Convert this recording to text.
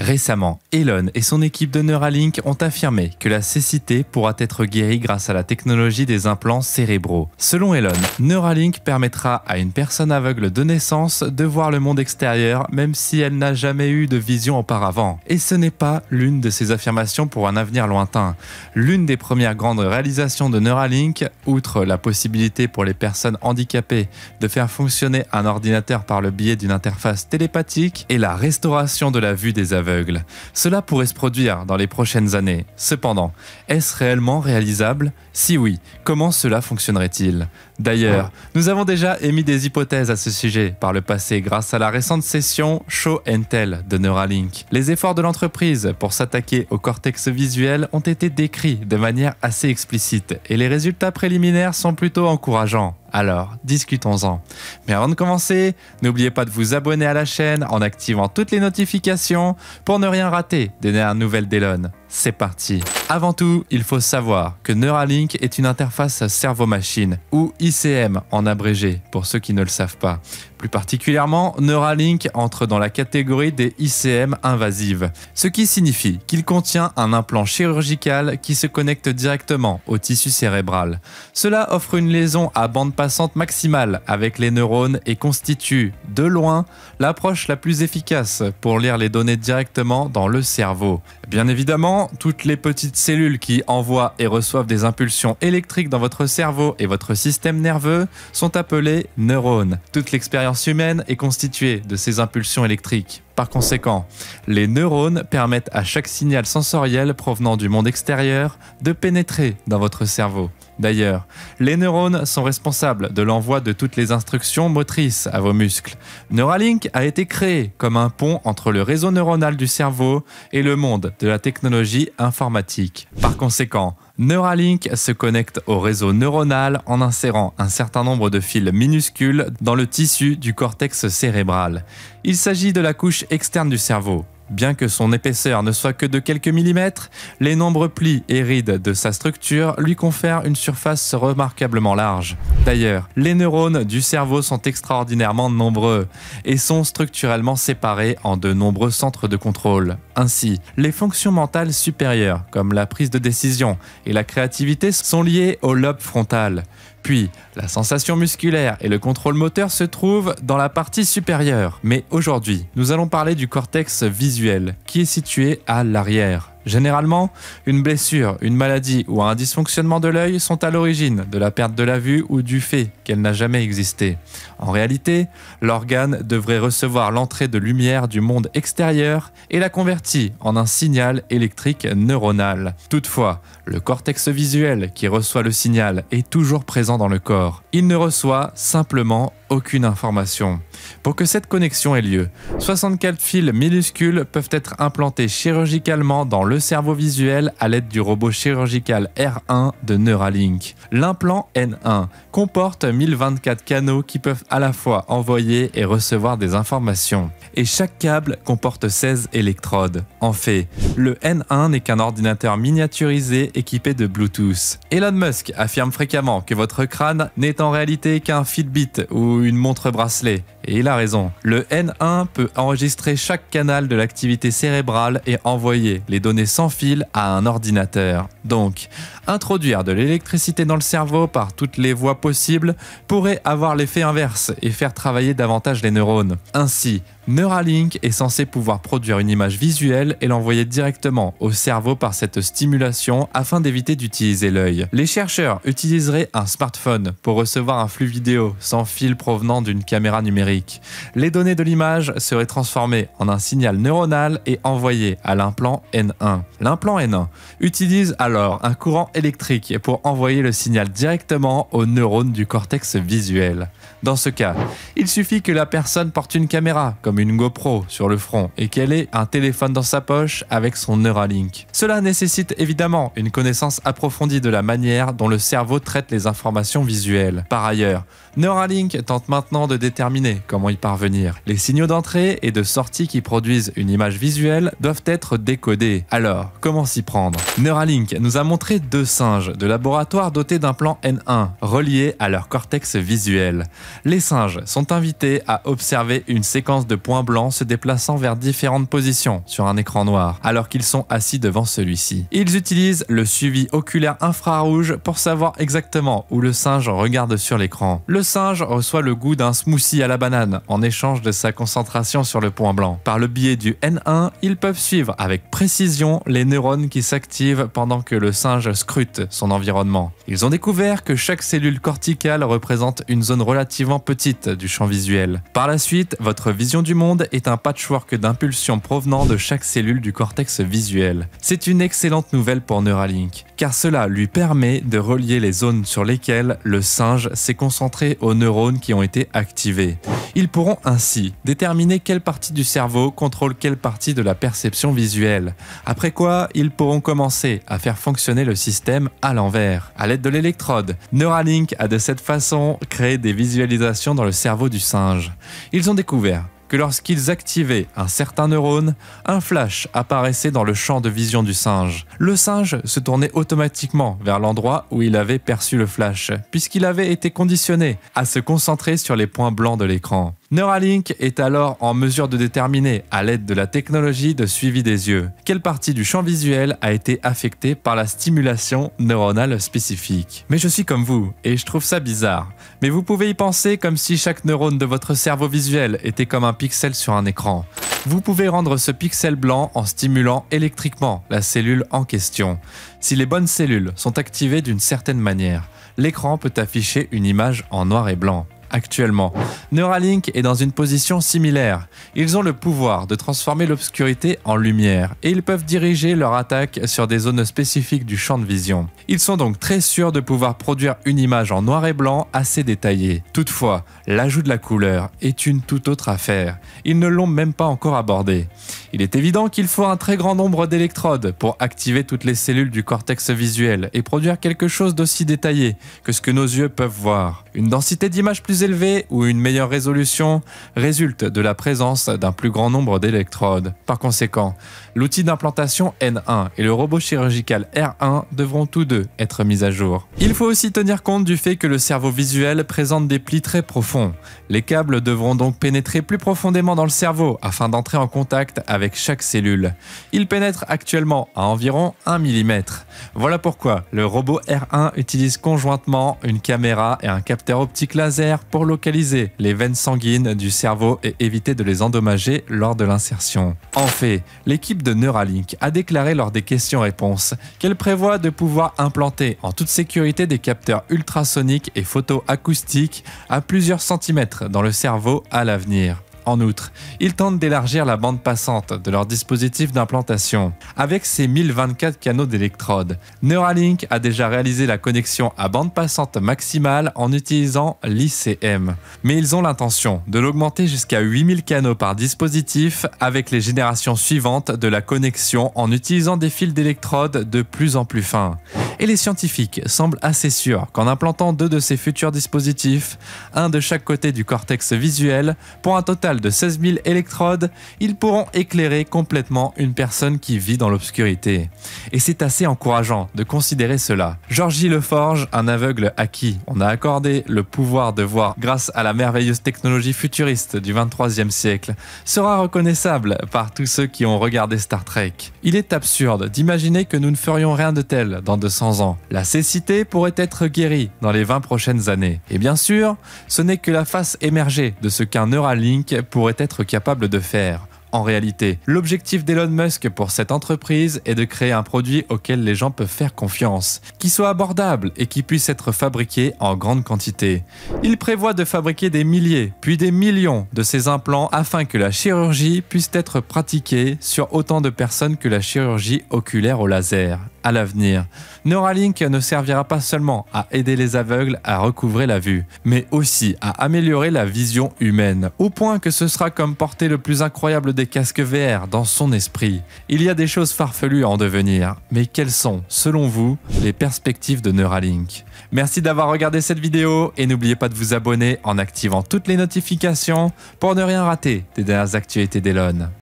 Récemment, Elon et son équipe de Neuralink ont affirmé que la cécité pourra être guérie grâce à la technologie des implants cérébraux. Selon Elon, Neuralink permettra à une personne aveugle de naissance de voir le monde extérieur même si elle n'a jamais eu de vision auparavant. Et ce n'est pas l'une de ces affirmations pour un avenir lointain. L'une des premières grandes réalisations de Neuralink, outre la possibilité pour les personnes handicapées de faire fonctionner un ordinateur par le biais d'une interface télépathique, est la restauration de la vue des aveugles. Cela pourrait se produire dans les prochaines années. Cependant, est-ce réellement réalisable? Si oui, comment cela fonctionnerait-il? D'ailleurs, nous avons déjà émis des hypothèses à ce sujet par le passé grâce à la récente session Show and Tell de Neuralink. Les efforts de l'entreprise pour s'attaquer au cortex visuel ont été décrits de manière assez explicite et les résultats préliminaires sont plutôt encourageants. Alors, discutons-en. Mais avant de commencer, n'oubliez pas de vous abonner à la chaîne en activant toutes les notifications pour ne rien rater des dernières nouvelles d'Elon. C'est parti. Avant tout, il faut savoir que Neuralink est une interface cerveau-machine, ou ICM en abrégé, pour ceux qui ne le savent pas. Plus particulièrement, Neuralink entre dans la catégorie des ICM invasives, ce qui signifie qu'il contient un implant chirurgical qui se connecte directement au tissu cérébral. Cela offre une liaison à bande passante maximale avec les neurones et constitue, de loin, l'approche la plus efficace pour lire les données directement dans le cerveau. Bien évidemment, toutes les petites cellules qui envoient et reçoivent des impulsions électriques dans votre cerveau et votre système nerveux sont appelées neurones. Toute l'expérience humaine est constituée de ces impulsions électriques. Par conséquent, les neurones permettent à chaque signal sensoriel provenant du monde extérieur de pénétrer dans votre cerveau. D'ailleurs, les neurones sont responsables de l'envoi de toutes les instructions motrices à vos muscles. Neuralink a été créé comme un pont entre le réseau neuronal du cerveau et le monde de la technologie informatique. Par conséquent, Neuralink se connecte au réseau neuronal en insérant un certain nombre de fils minuscules dans le tissu du cortex cérébral. Il s'agit de la couche externe du cerveau. Bien que son épaisseur ne soit que de quelques millimètres, les nombreux plis et rides de sa structure lui confèrent une surface remarquablement large. D'ailleurs, les neurones du cerveau sont extraordinairement nombreux et sont structurellement séparés en de nombreux centres de contrôle. Ainsi, les fonctions mentales supérieures, comme la prise de décision et la créativité, sont liées au lobe frontal. Puis, la sensation musculaire et le contrôle moteur se trouvent dans la partie supérieure. Mais aujourd'hui, nous allons parler du cortex visuel, qui est situé à l'arrière. Généralement, une blessure, une maladie ou un dysfonctionnement de l'œil sont à l'origine de la perte de la vue ou du fait qu'elle n'a jamais existé. En réalité, l'organe devrait recevoir l'entrée de lumière du monde extérieur et la convertir en un signal électrique neuronal. Toutefois, le cortex visuel qui reçoit le signal est toujours présent dans le corps. Il ne reçoit simplement aucune information. Pour que cette connexion ait lieu, 64 fils minuscules peuvent être implantés chirurgicalement dans le cerveau visuel à l'aide du robot chirurgical R1 de Neuralink. L'implant N1 comporte 1024 canaux qui peuvent à la fois envoyer et recevoir des informations. Et chaque câble comporte 16 électrodes. En fait, le N1 n'est qu'un ordinateur miniaturisé équipé de Bluetooth. Elon Musk affirme fréquemment que votre crâne n'est en réalité qu'un Fitbit ou une montre bracelet. Et il a raison. Le N1 peut enregistrer chaque canal de l'activité cérébrale et envoyer les données sans fil à un ordinateur. Donc, introduire de l'électricité dans le cerveau par toutes les voies possibles pourrait avoir l'effet inverse et faire travailler davantage les neurones. Ainsi, Neuralink est censé pouvoir produire une image visuelle et l'envoyer directement au cerveau par cette stimulation afin d'éviter d'utiliser l'œil. Les chercheurs utiliseraient un smartphone pour recevoir un flux vidéo sans fil provenant d'une caméra numérique. Les données de l'image seraient transformées en un signal neuronal et envoyées à l'implant N1. L'implant N1 utilise alors un courant électrique pour envoyer le signal directement aux neurones du cortex visuel. Dans ce cas, il suffit que la personne porte une caméra, comme une GoPro, sur le front et qu'elle ait un téléphone dans sa poche avec son Neuralink. Cela nécessite évidemment une connaissance approfondie de la manière dont le cerveau traite les informations visuelles. Par ailleurs, Neuralink tente maintenant de déterminer comment y parvenir. Les signaux d'entrée et de sortie qui produisent une image visuelle doivent être décodés. Alors, comment s'y prendre? Neuralink nous a montré deux singes de laboratoire dotés d'un plan N1 reliés à leur cortex visuel. Les singes sont invités à observer une séquence de points blancs se déplaçant vers différentes positions sur un écran noir alors qu'ils sont assis devant celui-ci. Ils utilisent le suivi oculaire infrarouge pour savoir exactement où le singe regarde sur l'écran. Le singe reçoit le goût d'un smoothie à la banane en échange de sa concentration sur le point blanc. Par le biais du N1, ils peuvent suivre avec précision les neurones qui s'activent pendant que le singe scrute son environnement. Ils ont découvert que chaque cellule corticale représente une zone relativement petite du champ visuel. Par la suite, votre vision du monde est un patchwork d'impulsions provenant de chaque cellule du cortex visuel. C'est une excellente nouvelle pour Neuralink, car cela lui permet de relier les zones sur lesquelles le singe s'est concentré aux neurones qui ont été activés. Ils pourront ainsi déterminer quelle partie du cerveau contrôle quelle partie de la perception visuelle. Après quoi, ils pourront commencer à faire fonctionner le système à l'envers. À l'aide de l'électrode, Neuralink a de cette façon créé des visualisations dans le cerveau du singe. Ils ont découvert que lorsqu'ils activaient un certain neurone, un flash apparaissait dans le champ de vision du singe. Le singe se tournait automatiquement vers l'endroit où il avait perçu le flash, puisqu'il avait été conditionné à se concentrer sur les points blancs de l'écran. Neuralink est alors en mesure de déterminer, à l'aide de la technologie de suivi des yeux, quelle partie du champ visuel a été affectée par la stimulation neuronale spécifique. Mais je suis comme vous, et je trouve ça bizarre. Mais vous pouvez y penser comme si chaque neurone de votre cerveau visuel était comme un pixel sur un écran. Vous pouvez rendre ce pixel blanc en stimulant électriquement la cellule en question. Si les bonnes cellules sont activées d'une certaine manière, l'écran peut afficher une image en noir et blanc. Actuellement, Neuralink est dans une position similaire. Ils ont le pouvoir de transformer l'obscurité en lumière et ils peuvent diriger leur attaque sur des zones spécifiques du champ de vision. Ils sont donc très sûrs de pouvoir produire une image en noir et blanc assez détaillée. Toutefois, l'ajout de la couleur est une toute autre affaire. Ils ne l'ont même pas encore abordé. Il est évident qu'il faut un très grand nombre d'électrodes pour activer toutes les cellules du cortex visuel et produire quelque chose d'aussi détaillé que ce que nos yeux peuvent voir. Une densité d'images plus élevée ou une meilleure résolution résulte de la présence d'un plus grand nombre d'électrodes. Par conséquent, l'outil d'implantation N1 et le robot chirurgical R1 devront tous deux être mis à jour. Il faut aussi tenir compte du fait que le cerveau visuel présente des plis très profonds. Les câbles devront donc pénétrer plus profondément dans le cerveau afin d'entrer en contact avec chaque cellule. Ils pénètrent actuellement à environ 1 mm. Voilà pourquoi le robot R1 utilise conjointement une caméra et un capteur optique laser pour localiser les veines sanguines du cerveau et éviter de les endommager lors de l'insertion. En fait, l'équipe de Neuralink a déclaré lors des questions-réponses qu'elle prévoit de pouvoir implanter en toute sécurité des capteurs ultrasoniques et photoacoustiques à plusieurs centimètres dans le cerveau à l'avenir. En outre, ils tentent d'élargir la bande passante de leur dispositif d'implantation. Avec ses 1024 canaux d'électrodes, Neuralink a déjà réalisé la connexion à bande passante maximale en utilisant l'ICM. Mais ils ont l'intention de l'augmenter jusqu'à 8000 canaux par dispositif avec les générations suivantes de la connexion en utilisant des fils d'électrodes de plus en plus fins. Et les scientifiques semblent assez sûrs qu'en implantant 2 de ces futurs dispositifs, un de chaque côté du cortex visuel, pour un total de 16 000 électrodes, ils pourront éclairer complètement une personne qui vit dans l'obscurité. Et c'est assez encourageant de considérer cela. Georgie Leforge, un aveugle à qui on a accordé le pouvoir de voir grâce à la merveilleuse technologie futuriste du 23e siècle, sera reconnaissable par tous ceux qui ont regardé Star Trek. Il est absurde d'imaginer que nous ne ferions rien de tel dans 200 ans. La cécité pourrait être guérie dans les 20 prochaines années. Et bien sûr, ce n'est que la face émergée de ce qu'un Neuralink pourrait être capable de faire. En réalité, l'objectif d'Elon Musk pour cette entreprise est de créer un produit auquel les gens peuvent faire confiance, qui soit abordable et qui puisse être fabriqué en grande quantité. Il prévoit de fabriquer des milliers, puis des millions de ces implants afin que la chirurgie puisse être pratiquée sur autant de personnes que la chirurgie oculaire au laser. à l'avenir. Neuralink ne servira pas seulement à aider les aveugles à recouvrer la vue, mais aussi à améliorer la vision humaine, au point que ce sera comme porter le plus incroyable des casques VR dans son esprit. Il y a des choses farfelues à en devenir, mais quelles sont, selon vous, les perspectives de Neuralink? Merci d'avoir regardé cette vidéo et n'oubliez pas de vous abonner en activant toutes les notifications pour ne rien rater des dernières actualités d'Elon.